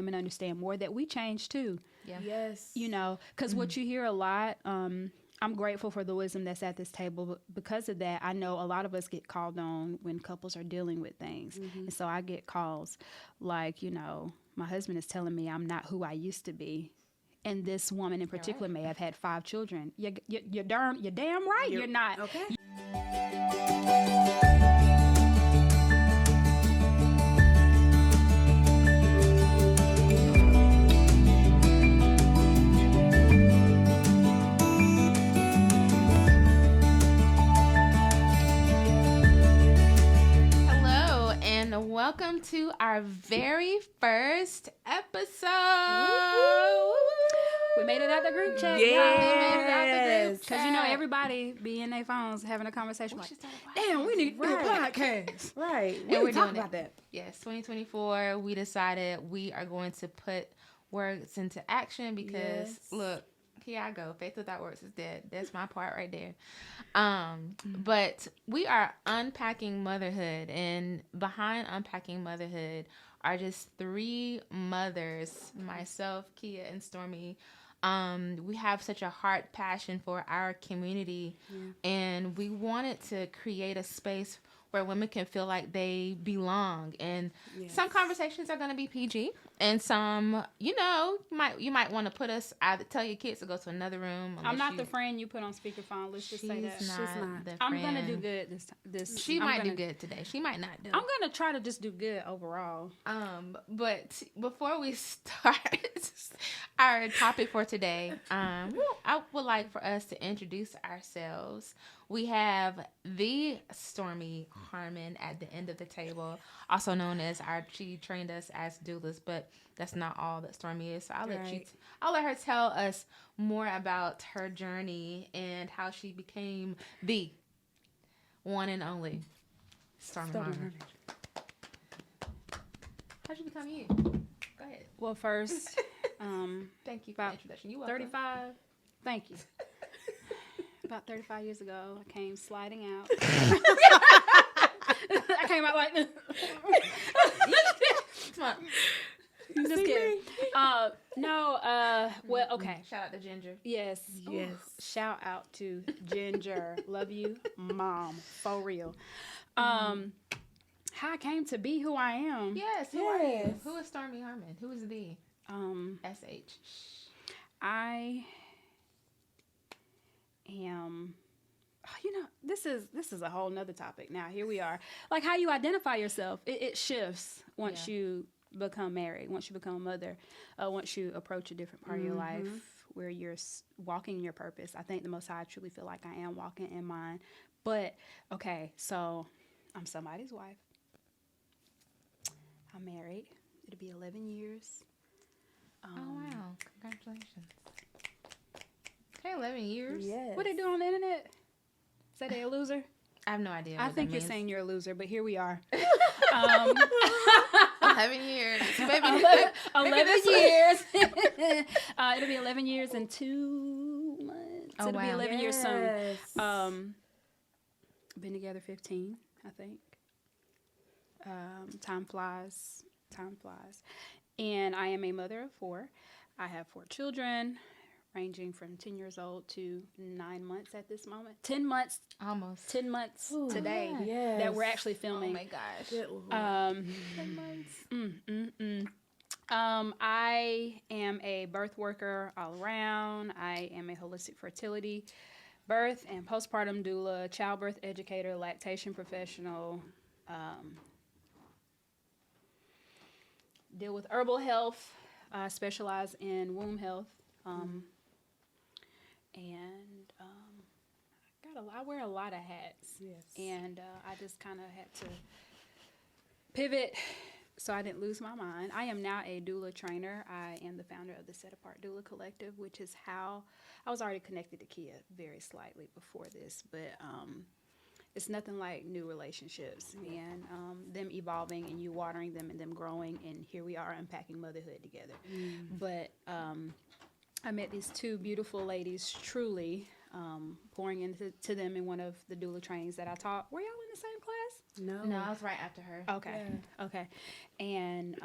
women understand more that we change too. Yeah. Yes. You know, because what you hear a lot, I'm grateful for the wisdom that's at this table. But because of that, I know a lot of us get called on when couples are dealing with things. And so I get calls like, you know, my husband is telling me I'm not who I used to be. And this woman in particular may have had 5 children. You're damn right. You're not. Okay. Hello, and welcome to our very first episode. We made it out the group chat. Yes. Because, you know, everybody be in their phones having a conversation. Like, should start a damn, we need to do a podcast. Right. And we're talk doing about that. Yes, 2024, we decided we are going to put words into action because, look, here I go. Faith without works is dead. That's my part right there. But we are unpacking motherhood, and behind unpacking motherhood are just 3 mothers, myself, Kia, and Stormy. We have such a heart passion for our community, and we wanted to create a space where women can feel like they belong. And some conversations are going to be PG, and some, you know, you might want to put us either tell your kids to go to another room. I'm not the friend you put on speaperphone. Let's just say that. She's not the I'm friend. gonna do good this. She might do good today. She might not do. I'm gonna try to just do good overall. But before we start our topic for today, I would like for us to introduce ourselves. We have the Stormy Harmon at the end of the table, also known as she trained us as doulas, but that's not all that Stormy is. So I'll let her tell us more about her journey and how she became the one and only Stormy Harmon. How'd you become you? Go ahead. Well, first, Thank you for the introduction. You welcome. 35. Thank you. About 35 years ago, I came sliding out. I came out like this. Come on. Just kidding. Well, okay. Shout out to Ginger. Yes. Yes. Shout out to Ginger. Love you, Mom. For real. How I came to be who I am. Yes. Who are you? Who is Stormy Harmon? Who is the SH? I am, you know, this is a whole nother topic. Now, here we are. Like, how you identify yourself, it shifts once you become married, once you become a mother, once you approach a different part of your life where you're walking in your purpose. I think the Most High, I truly feel like I am walking in mine. But, okay, so I'm somebody's wife. I'm married. It'll be 11 years. Oh, wow. Congratulations. Okay, 11 years. Yes. What they do on the internet? Say they a loser? I have no idea. I think you're saying you're a loser, but here we are. 11 years. Maybe 11 years. It'll be 11 years in 2 months. Oh, It'll be wow. 11 years soon. Been together 15, I think. Time flies. And I am a mother of 4. I have 4 children, ranging from 10 years old to 9 months at this moment. 10 months. Almost. 10 months today that we're actually filming. Oh, my gosh. 10 months. I am a birth worker all around. I am a holistic fertility, birth and postpartum doula, childbirth educator, lactation professional, deal with herbal health, specialize in womb health, and I wear a lot of hats. Yes. And I just kind of had to pivot so I didn't lose my mind. I am now a doula trainer. I am the founder of the Set Apart Doula Collective, which is how I was already connected to Kia very slightly before this, but it's nothing like new relationships and them evolving and you watering them and them growing, and here we are unpacking motherhood together. But I met these 2 beautiful ladies, truly pouring into them in one of the doula trainings that I taught. Were y'all in the same class? No, I was right after her. Okay. Yeah. Okay. And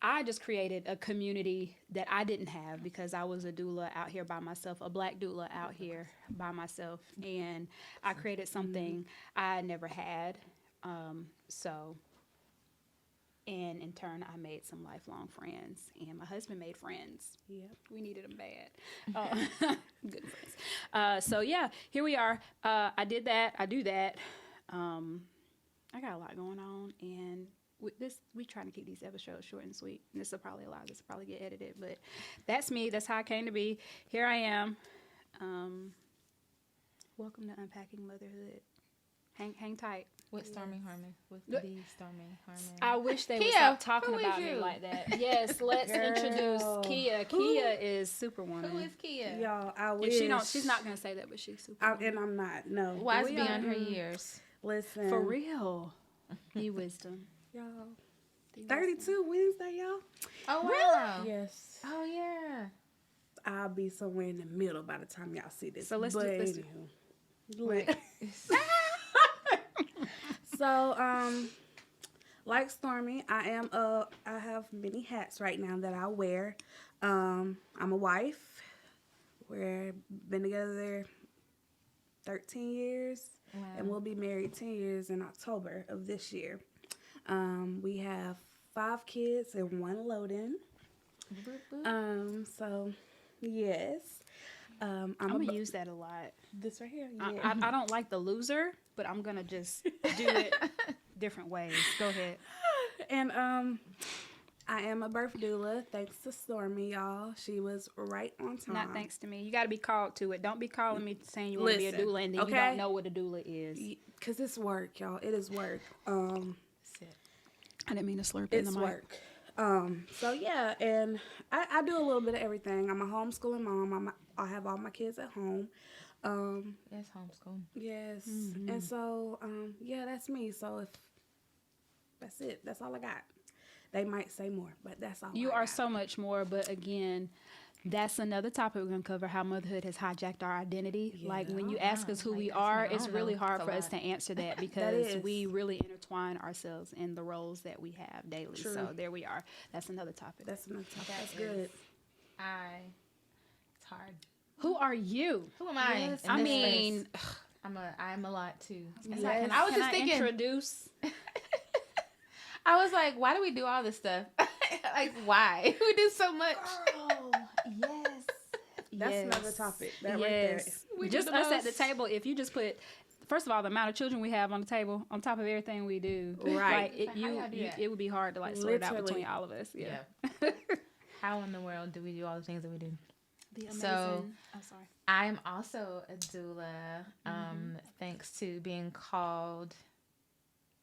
I just created a community that I didn't have because I was a doula out here by myself, a Black doula out here by myself. And I created something I never had. So, and in turn, I made some lifelong friends. And my husband made friends. Yep. We needed them bad. Good friends. So, yeah, here we are. I did that. I do that. I got a lot going on, and with this, we trying to keep these episodes short and sweet. And this will probably allow this to probably get edited, but that's me. That's how I came to be. Here I am. Welcome to Unpacking Motherhood. Hang tight. With Stormy Harmon. With the Stormy Harmon. I wish they would Kia, stop talking who is about me you? like that. Yes, let's introduce Kia. Kia is Superwoman. Who is Kia? Y'all, I If wish. she's not gonna say that, but she's Superwoman. And I'm not. No. Wise We beyond are. her years. Listen. For real. The wisdom. Y'all. The wisdom. 32 Wednesday, y'all. Oh, wow. Yes. Oh, yeah. I'll be somewhere in the middle by the time y'all see this. So let's do- anywho. Look. So, like Stormy, I have many hats right now that I wear. I'm a wife. We've been together 13 years. Wow. And we'll be married 10 years in October of this year. We have 5 kids and 1 load-in. So, yes. I'm going to use that a lot. this right here. I, Yeah. I don't like the loser, but I'm going to just do it different ways. Go ahead. And I am a birth doula. Thanks to Stormy, y'all. She was right on time. Not thanks to me. You got to be called to it. Don't be calling me saying you want to be a Listen, doula and then you okay? don't know what a doula is. Because it's work, y'all. It is work. Sit. I didn't mean to slurp in the It's mic. work. So yeah, and I do a little bit of everything. I'm a homeschooling mom. I have all my kids at home. Yes, homeschool. Yes. Mm-hmm. And so, yeah, that's me. So if that's it, that's all I got. They might say more, but that's all You I are got. so much more, but again, that's another topic we're going to cover, how motherhood has hijacked our identity. Yeah. Like when you ask us who Like, we that's are, not- I it's don't really know. hard It's for a us lot. to answer that because is. we really intertwine ourselves in the roles that we have daily. True. So there we are. That's another topic. That's another topic. That That's is- good. It's hard. Who are you? Who am I? Yes, in I this mean, space? I'm a lot too. Yes. I was just thinking. introduce. I was like, why do we do all this stuff? Like, why? We do so much. Oh, yes. That's another topic. That right there. We Just do the us at the most. table. If you just put, first of all, the amount of children we have on the table, on top of everything we do, Right. Like How y'all do that? it would be hard to like sort it out Literally. between all of us. Yeah. How in the world do we do all the things that we do? The amazing. So- oh, sorry. I'm also a doula, thanks to being called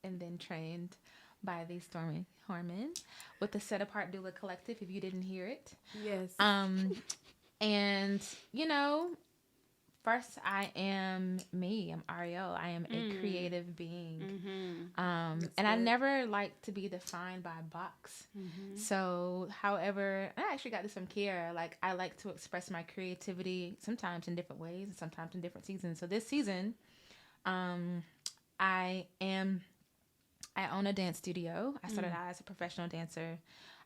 and then trained by the Stormy Harmon with the Set Apart Doula Collective, if you didn't hear it. Yes. And, you know, first I am me. I'm Ariel. I am a creative being. And I good. never like to be defined by a box. So, however, I actually got this from Kiara. Like, I like to express my creativity sometimes in different ways and sometimes in different seasons. So this season, I own a dance studio. I started out as a professional dancer.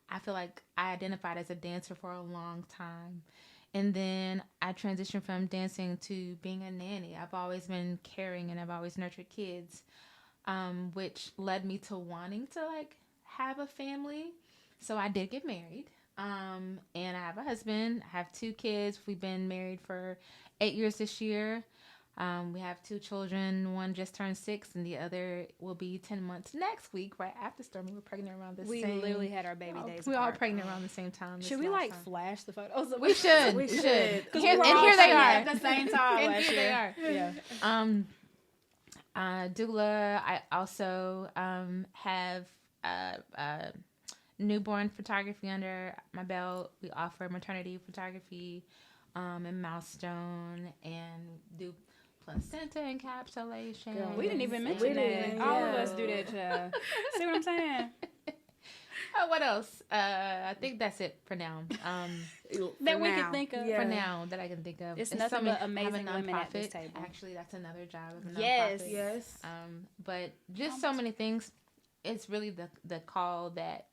I feel like I identified as a dancer for a long time. And then I transitioned from dancing to being a nanny. I've always been caring and I've always nurtured kids, which led me to wanting to like have a family. So I did get married. And I have a husband. I have 2 kids. We've been married for 8 years this year. We have 2 children. One just turned 6 and the other will be 10 months next week, right after Stormy. We're pregnant around the We same. literally had our baby days. We're all apart. pregnant around the same time. this Should we last like time. flash the photos? We should. We We should. should. 'Cause Here, We're and all here they pregnant are. at the same time. And last here they year. are. Yeah. Doula. I also have newborn photography under my belt. We offer maternity photography and milestone and do placenta encapsulation. Girl, We didn't even We mention didn't, that. All of yeah. us do that, child. See what I'm saying? What else? I think that's it for now. That we can think of. Yeah. For now, that I can think of. It's nothing but amazing have a women at this nonprofit. table. Actually, that's another job of a Yes. nonprofit. Yes. But just so many things. It's really the call that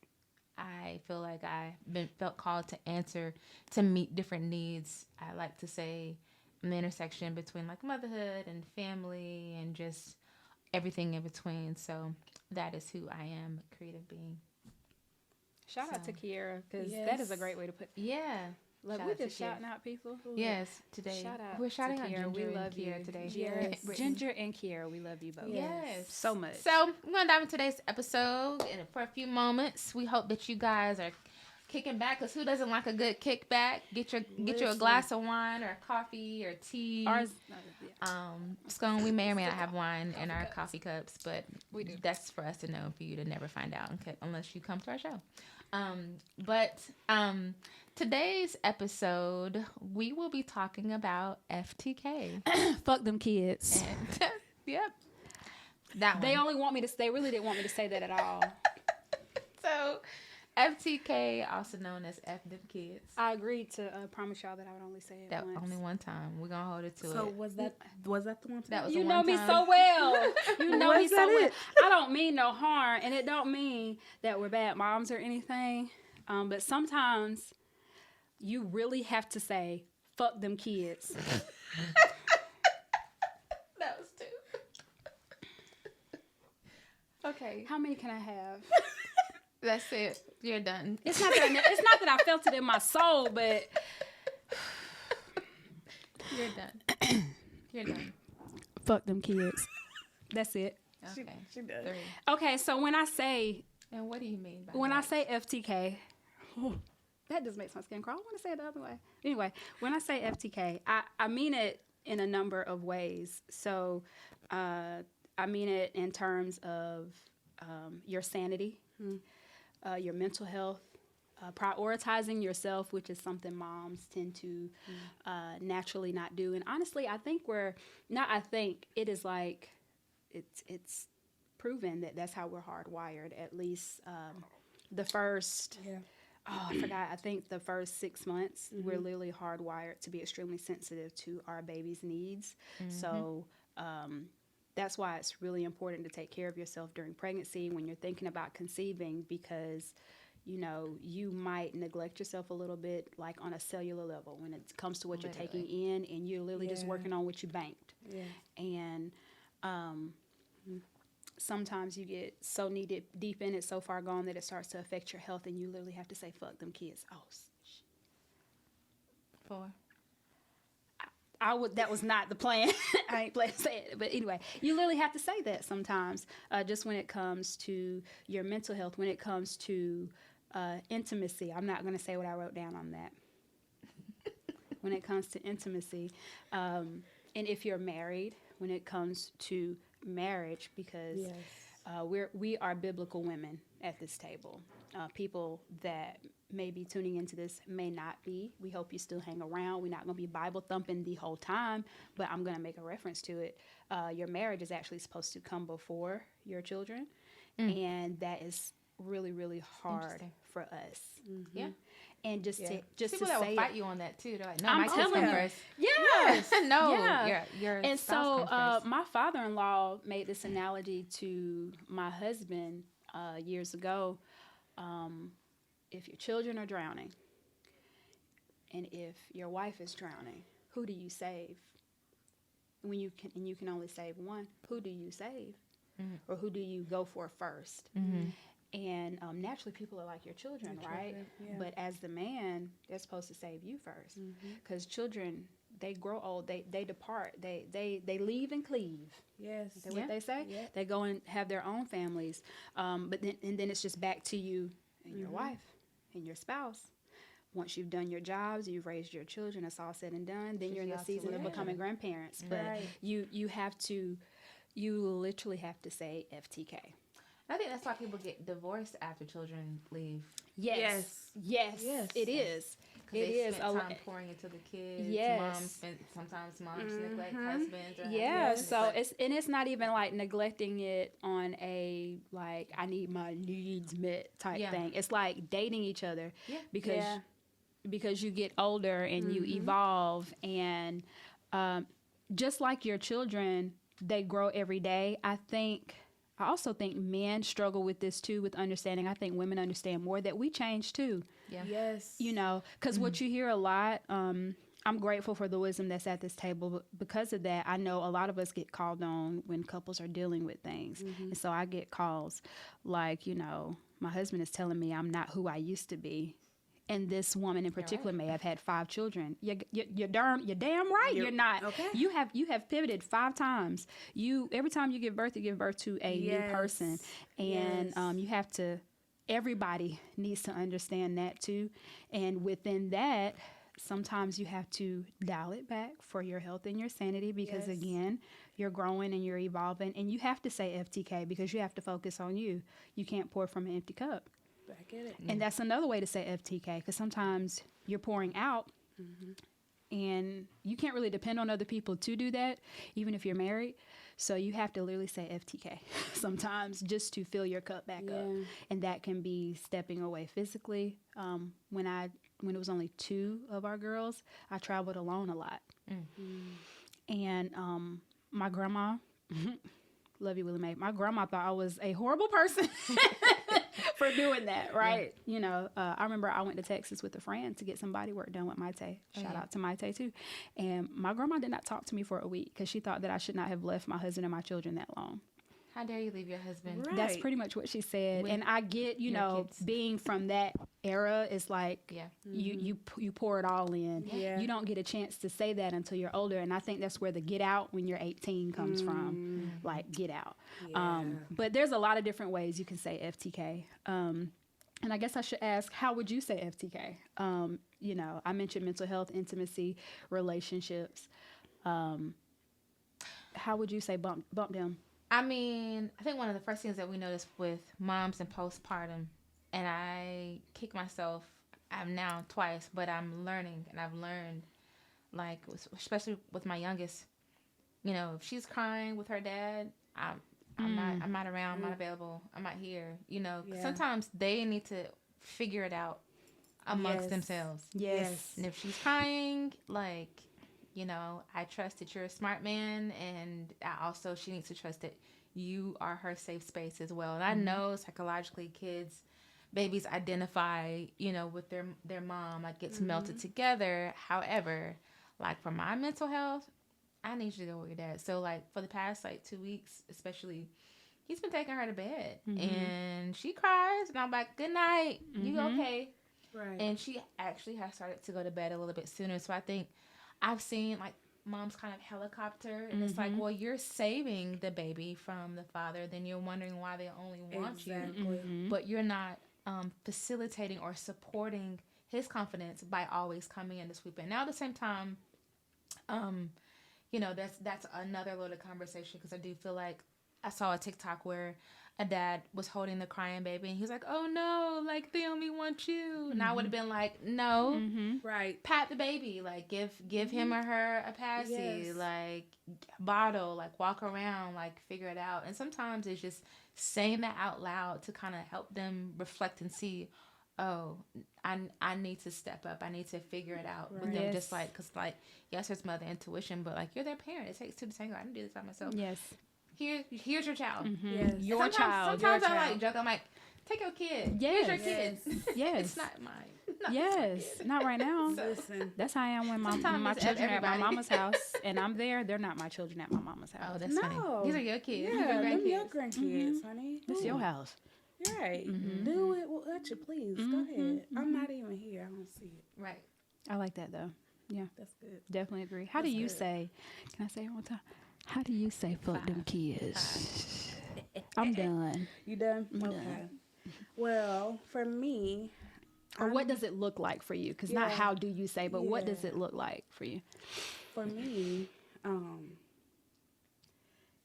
I feel like felt called to answer to meet different needs. I like to say the intersection between like motherhood and family and just everything in between. So that is who I am, a creative being. Shout out to Kiera, because Yes. that is a great way to put. Yeah. Like, Shout we're out to just Kiera. shouting out people. Yes, today. Shout out We're shouting to out Kiera. Ginger We and love Kiera you today. Yes. Ginger and Kiera, we love you both. Yes. So much. So we're gonna dive into today's episode, and for a few moments, we hope that you guys are kicking back. Cause who doesn't like a good kickback? Get you a glass of wine or coffee or tea. Ours, Scone. We may or may not have wine in our coffee cups, but We do. that's for us to know, for you to never find out, unless you come to our show. Today's episode, we will be talking about FTK. fuck them kids. And, yep. That one. They really didn't want me to say that at all. So, FTK, also known as F them kids. I agreed to promise y'all that I would only say it That once. only one time. We're gonna hold it to So it. was that the one time? That was You the know one me time. so well. You know me Was so that well. it? I don't mean no harm, and it don't mean that we're bad moms or anything. But sometimes you really have to say, fuck them kids. That was two. Okay, How many can I have? that's it. You're done. It's not that I felt it in my soul, but You're done. You're done. fuck them kids. That's it. Okay. She does. 3. Okay, so when I say And what do you mean by When that? I say FTK, that just makes my skin crawl. I want to say it the other way. Anyway, when I say FTK, I mean it in a number of ways. So I mean it in terms of your sanity, your mental health, prioritizing yourself, which is something moms tend to naturally not do. And honestly, it is like, it's proven that that's how we're hardwired. At least the first, I think the first 6 months, we're literally hardwired to be extremely sensitive to our baby's needs. So that's why it's really important to take care of yourself during pregnancy when you're thinking about conceiving, because you might neglect yourself a little bit, like on a cellular level, when it comes to what you're taking in, and you're literally just working on what you banked. And sometimes you get so deep in it, so far gone, that it starts to affect your health, and you literally have to say, fuck them kids. 4. That was not the plan. I ain't planning to say it. But anyway, you literally have to say that sometimes, just when it comes to your mental health, when it comes to intimacy. I'm not going to say what I wrote down on that. When it comes to intimacy. And if you're married, when it comes to marriage, because we are biblical women at this table. People that may be tuning into this may not be. We hope you still hang around. We're not going to be Bible thumping the whole time, but I'm going to make a reference to it. Your marriage is actually supposed to come before your children, and that is really, really hard for us. Yeah. And just People to that say will fight you on that too. They're like, no, I'm my kids telling come you. first. Yes. No, Yeah. your And spouse so comes first. my father-in-law made this analogy to my husband years ago. If your children are drowning and if your wife is drowning, who do you save? When you can only save one, who do you save? Or who do you go for first? And naturally, people are like your children, right? Yeah. But as the man, they're supposed to save you first, because children, they grow old, they depart, they leave and cleave. Yes. Is that what they say? Yeah. They go and have their own families, but then it's just back to you and your wife and your spouse. Once you've done your jobs, you've raised your children, it's all said and done. Then you're in the season of becoming grandparents. But you literally have to say FTK. I think that's why people get divorced after children leave. Yes, it is. It they is spent a time pouring into the kids. Yes. Sometimes moms neglect husbands. Or Yeah, husbands so neglect- it's not even like neglecting it on a like I need my needs met type thing. It's like dating each other because Yeah. because you get older and you evolve and just like your children, they grow every day. I also think men struggle with this too, with understanding. I think women understand more that we change too. Yeah. Yes. You know, because what you hear a lot, I'm grateful for the wisdom that's at this table. But because of that, I know a lot of us get called on when couples are dealing with things. And so I get calls like, you know, my husband is telling me I'm not who I used to be. And this woman in particular may have had 5 children. You're damn right. You're not. Okay. You have pivoted 5 times. Every time you give birth to a new person, and you have to. Everybody needs to understand that too, and within that, sometimes you have to dial it back for your health and your sanity because again, you're growing and you're evolving, and you have to say FTK because you have to focus on you. You can't pour from an empty cup. I get it. And that's another way to say FTK because sometimes you're pouring out and you can't really depend on other people to do that, even if you're married. So you have to literally say FTK sometimes just to fill your cup back up. And that can be stepping away physically. When it was only 2 of our girls, I traveled alone a lot. And my grandma, love you, Willie Mae, my grandma thought I was a horrible person. For doing that, right? You know, I remember I went to Texas with a friend to get some body work done with Maite. Shout out to Maite too. And my grandma did not talk to me for a week because she thought that I should not have left my husband and my children that long. How dare you leave your husband? Right. That's pretty much what she said. And I get, you know, kids. being from that era, it's like you pour it all in. Yeah. You don't get a chance to say that until you're older. And I think that's where the get out when you're 18 comes from. Like, get out. Yeah. But there's a lot of different ways you can say FTK. And I guess I should ask, how would you say FTK? You know, I mentioned mental health, intimacy, relationships. How would you say bump them? I mean, I think one of the first things that we notice with moms and postpartum, and I kick myself, I'm now twice, but I'm learning, and I've learned, like, especially with my youngest, you know, if she's crying with her dad, I'm not around, I'm not available, I'm not here, you know. Sometimes they need to figure it out amongst themselves. Yes. And if she's crying, like, you know, I trust that you're a smart man, and she needs to trust that you are her safe space as well. And I know psychologically babies identify, you know, with their mom, like gets melted together. However, like for my mental health, I need you to go with your dad. So like for the past like 2 weeks, especially, he's been taking her to bed and she cries and I'm like, good night. You okay? Right. And she actually has started to go to bed a little bit sooner. So I think I've seen like moms kind of helicopter and it's like, well, you're saving the baby from the father. Then you're wondering why they only want you, but you're not facilitating or supporting his confidence by always coming in to sweep in. Now at the same time, you know, that's another loaded conversation because I do feel like I saw a TikTok where a dad was holding the crying baby and he was like, oh no, like they only want you. And I would have been like, no, Right. pat the baby, like give him or her a passy, like bottle, like walk around, like figure it out. And sometimes it's just saying that out loud to kind of help them reflect and see, oh, I need to step up. I need to figure it out with them. Just like, because like, yes, there's mother intuition, but like you're their parent. It takes 2 to tango. I didn't do this by myself. Yes. Here's your child. Yes. Your child. Sometimes I like joke. I'm like, take your kid. Yes. Here's your kid. Yes. It's not mine. Yes. Not right now. Listen. That's how I am when my Sometimes children are at my everybody. mama's house and I'm there. They're not my children at my mama's house. Oh, that's funny. No. These are your kids. Yeah, them These your are grandkids, honey. It's your house. You're right. Do it what you please. Go ahead. I'm not even here. I don't see it. Right. I like that though. Yeah, That's good. definitely agree. How do you say? Can I say it one time? How do you say fuck them kids? I'm done. You done? Okay. Well, for me, Or what does it look like for you? Because not Yeah. how do you say, but what does Yeah. it look like for you? for me,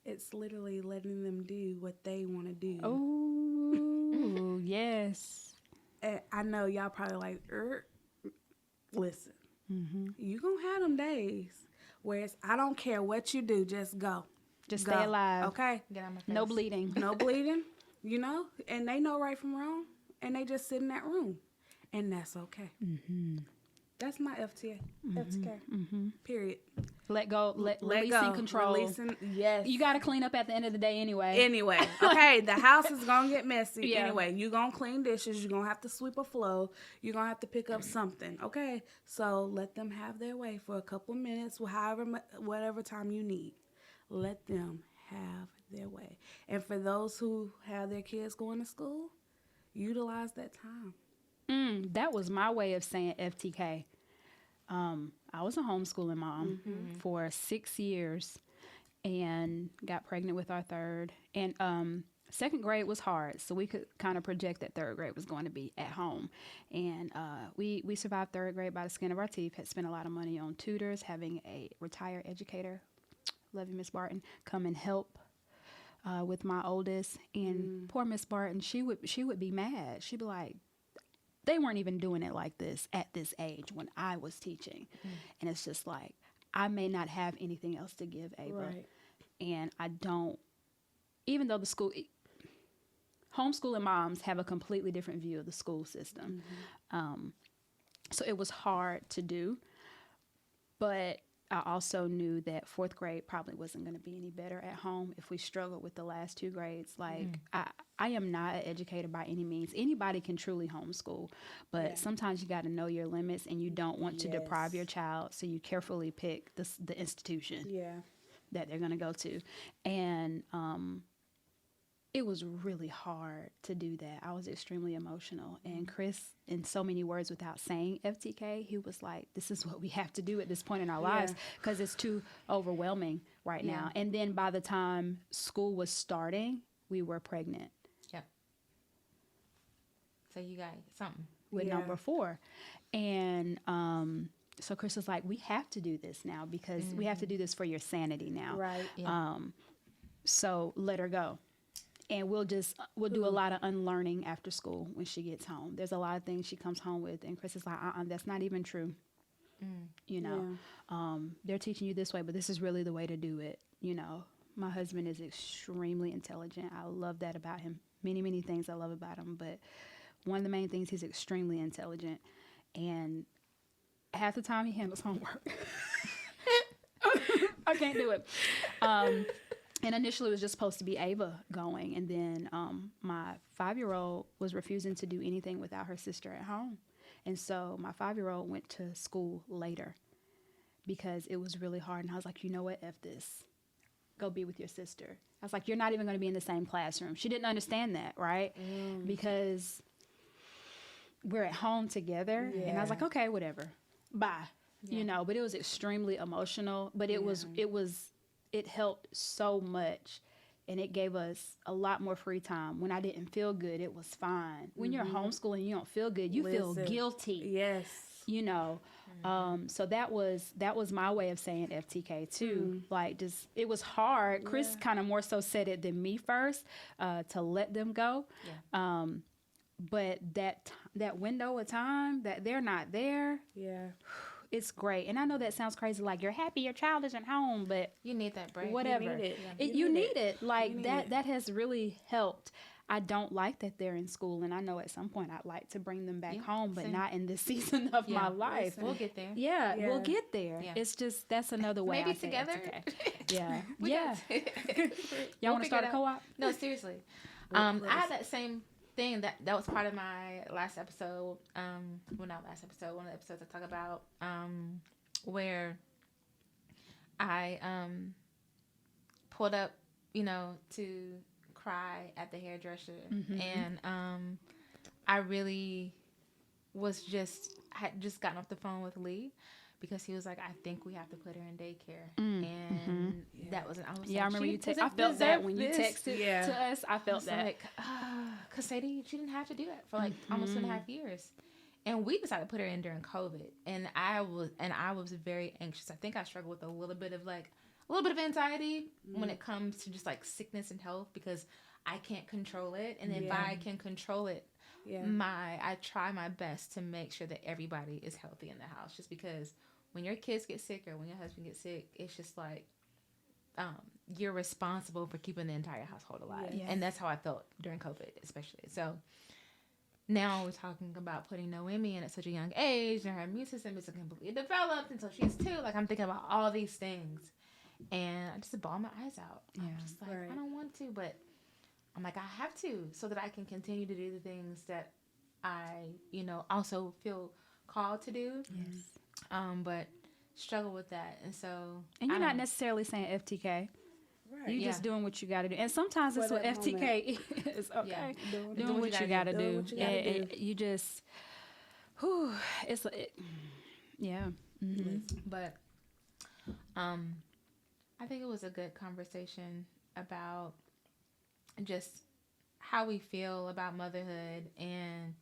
it's literally letting them do what they want to do. Oh, yes. And I know y'all probably like, listen, you gonna have them days where it's, I don't care what you do, just go. Just Go. stay alive. Okay? Get on my face. No bleeding. No bleeding, you know? And they know right from wrong, and they just sit in that room. And that's okay. That's my FTA. FTK. Period. Let go. Let Releasing go. control. Yes. You got to clean up at the end of the day anyway. Anyway, okay, the house is gonna get messy. Yeah. Anyway, you're gonna clean dishes. You're gonna have to sweep a floor. You're gonna have to pick up something. Okay, so let them have their way for a couple of minutes, whatever time you need. Let them have their way. And for those who have their kids going to school, utilize that time. That was my way of saying FTK. I was a homeschooling mom for 6 years and got pregnant with our third. And second grade was hard, so we could kind of project that third grade was going to be at home. And we survived third grade by the skin of our teeth, had spent a lot of money on tutors, having a retired educator, love you, Miss Barton, come and help with my oldest. And poor Miss Barton, she would be mad. She'd be like, they weren't even doing it like this at this age when I was teaching. And it's just like, I may not have anything else to give Ava. Right. And I don't, even though homeschooling moms have a completely different view of the school system. So it was hard to do. But I also knew that fourth grade probably wasn't going to be any better at home if we struggled with the last two grades. Like, I am not an educator by any means. Anybody can truly homeschool, but sometimes you got to know your limits, and you don't want to deprive your child, so you carefully pick the institution that they're going to go to. And it was really hard to do that. I was extremely emotional. And Chris, in so many words without saying FTK, he was like, this is what we have to do at this point in our lives because it's too overwhelming right now. And then by the time school was starting, we were pregnant. Yep. So you got something. With number 4. And so Chris was like, we have to do this now because we have to do this for your sanity now. Right. Yeah. So let her go. And we'll do a lot of unlearning after school when she gets home. There's a lot of things she comes home with, and Chris is like, that's not even true. You know, they're teaching you this way, but this is really the way to do it. You know, my husband is extremely intelligent. I love that about him. Many, many things I love about him, but one of the main things, he's extremely intelligent. And half the time he handles homework. I can't do it. And initially it was just supposed to be Ava going. And then my 5-year-old was refusing to do anything without her sister at home. And so my 5-year-old went to school later because it was really hard. And I was like, you know what? F this. Go be with your sister. I was like, you're not even going to be in the same classroom. She didn't understand that, right? Because we're at home together. And I was like, okay, whatever. Bye. You know, but it was extremely emotional. But it helped so much, and it gave us a lot more free time. When I didn't feel good, it was fine. When you're homeschooling and you don't feel good, you feel guilty. Yes. You know, so that was my way of saying FTK too. Like, just, it was hard. Chris kind of more so said it than me first, to let them go. But that window of time that they're not there. It's great. And I know that sounds crazy, like you're happy your child isn't home, but You need that break. whatever. You need it. You need it. Like, need that it. that has really helped. I don't like that they're in school, and I know at some point I'd like to bring them back home, but same. not in this season of my life. We'll get there. Yeah, we'll get there. Yeah. It's just, that's another way. Maybe I say together. FTK. Yeah. We Yeah. got Y'all We'll want to start a figure it out. co-op? No, seriously. I had that same thing that was part of my last episode. Well, not last episode. One of the episodes I talk about where I pulled up, to cry at the hairdresser, and I really had just gotten off the phone with Lee. Because he was like, I think we have to put her in daycare, and that was. I was Yeah, I like, remember she you. I doesn't felt that deserve when you this. texted to us. I felt that. Like, cause Sadie, she didn't have to do that for like almost 2.5 years, and we decided to put her in during COVID, and I was very anxious. I think I struggled with a little bit of anxiety when it comes to just like sickness and health because I can't control it, and if I can control it, Yeah. I try my best to make sure that everybody is healthy in the house, just because when your kids get sick or when your husband gets sick, it's just like you're responsible for keeping the entire household alive. Yes. And that's how I felt during COVID, especially. So now we're talking about putting Noemi in at such a young age, and her immune system isn't completely developed until she's 2. Like, I'm thinking about all these things, and I just bawl my eyes out. Yeah. I'm just like, I don't want to, but I'm like, I have to, so that I can continue to do the things that I, also feel called to do. Yes. But struggle with that, and so. And you're not necessarily saying FTK. Right. You're just doing what you got to do. And sometimes For it's what that FTK is. Okay. Yeah. Doing what you got to do. You just, yeah. Mm-hmm. But I think it was a good conversation about just how we feel about motherhood, and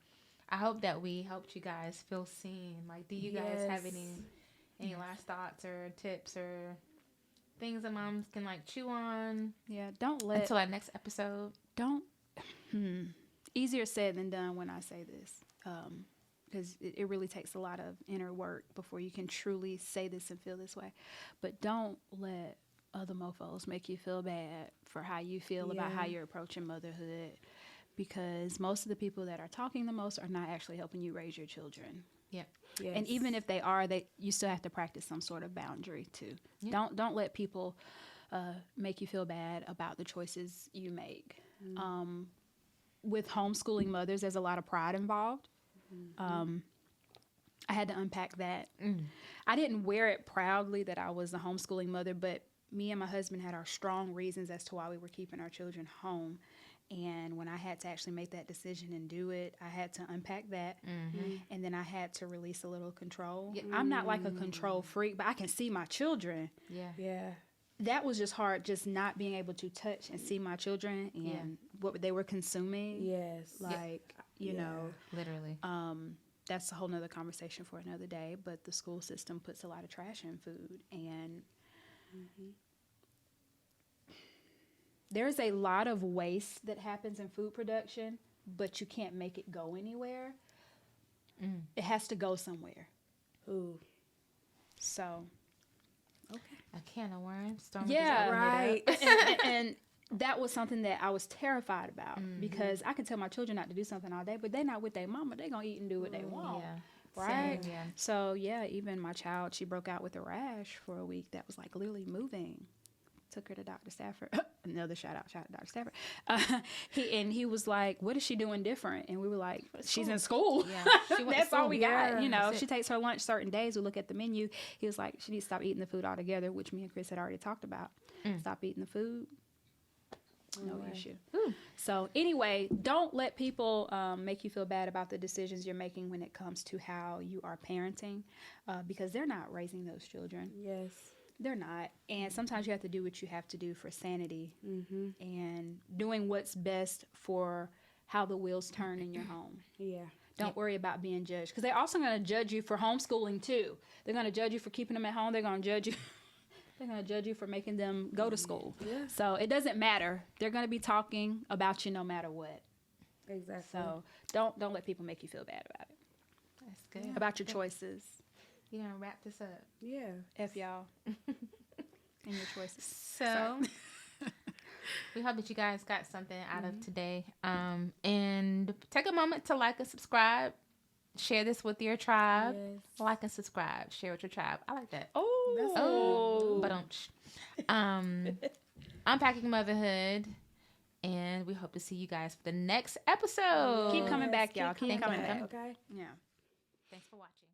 I hope that we helped you guys feel seen. Like, do you guys have any last thoughts or tips or things that moms can like chew on? Yeah, don't let until our next episode. Easier said than done when I say this, because it really takes a lot of inner work before you can truly say this and feel this way. But don't let other mofos make you feel bad for how you feel about how you're approaching motherhood, because most of the people that are talking the most are not actually helping you raise your children. Yep. Yes. And even if they are, you still have to practice some sort of boundary too. Yep. Don't let people make you feel bad about the choices you make. With homeschooling mothers, there's a lot of pride involved. I had to unpack that. I didn't wear it proudly that I was a homeschooling mother, but me and my husband had our strong reasons as to why we were keeping our children home. And when I had to actually make that decision and do it, I had to unpack that. And then I had to release a little control. I'm not like a control freak, but I can see my children. Yeah. That was just hard, just not being able to touch and see my children and what they were consuming. Yes. Like, you know. Literally. That's a whole nother conversation for another day. But the school system puts a lot of trash in food. And there's a lot of waste that happens in food production, but you can't make it go anywhere. It has to go somewhere. Ooh. So. Okay. A can of worms. Right. And that was something that I was terrified about, because I can tell my children not to do something all day, but they're not with their mama. They're going to eat and do what they want. Right? Same, yeah. So, even my child, she broke out with a rash for a week that was like literally moving. Took her to Dr. Stafford. Another shout out to Dr. Stafford. He was like, what is she doing different? And we were like, she's in school. Yeah. That's all we got. Yeah. She takes her lunch certain days. We look at the menu. He was like, she needs to stop eating the food altogether, which me and Chris had already talked about. Stop eating the food. No issue. So anyway, don't let people make you feel bad about the decisions you're making when it comes to how you are parenting, because they're not raising those children. Yes. They're not. And sometimes you have to do what you have to do for sanity and doing what's best for how the wheels turn in your home. Yeah. Don't worry about being judged, because they're also going to judge you for homeschooling too. They're going to judge you for keeping them at home. They're going to judge you. They're going to judge you for making them go to school. Yeah. So it doesn't matter. They're going to be talking about you no matter what. Exactly. So don't let people make you feel bad about it. That's good. About your choices. You're going to wrap this up. Yeah. F y'all. And your choices. So we hope that you guys got something out of today. And take a moment to like and subscribe. Share this with your tribe. Yes. Like and subscribe. Share with your tribe. I like that. Oh. But Unpacking Motherhood. And we hope to see you guys for the next episode. Keep coming back, y'all. Keep coming back. Okay. Yeah. Thanks for watching.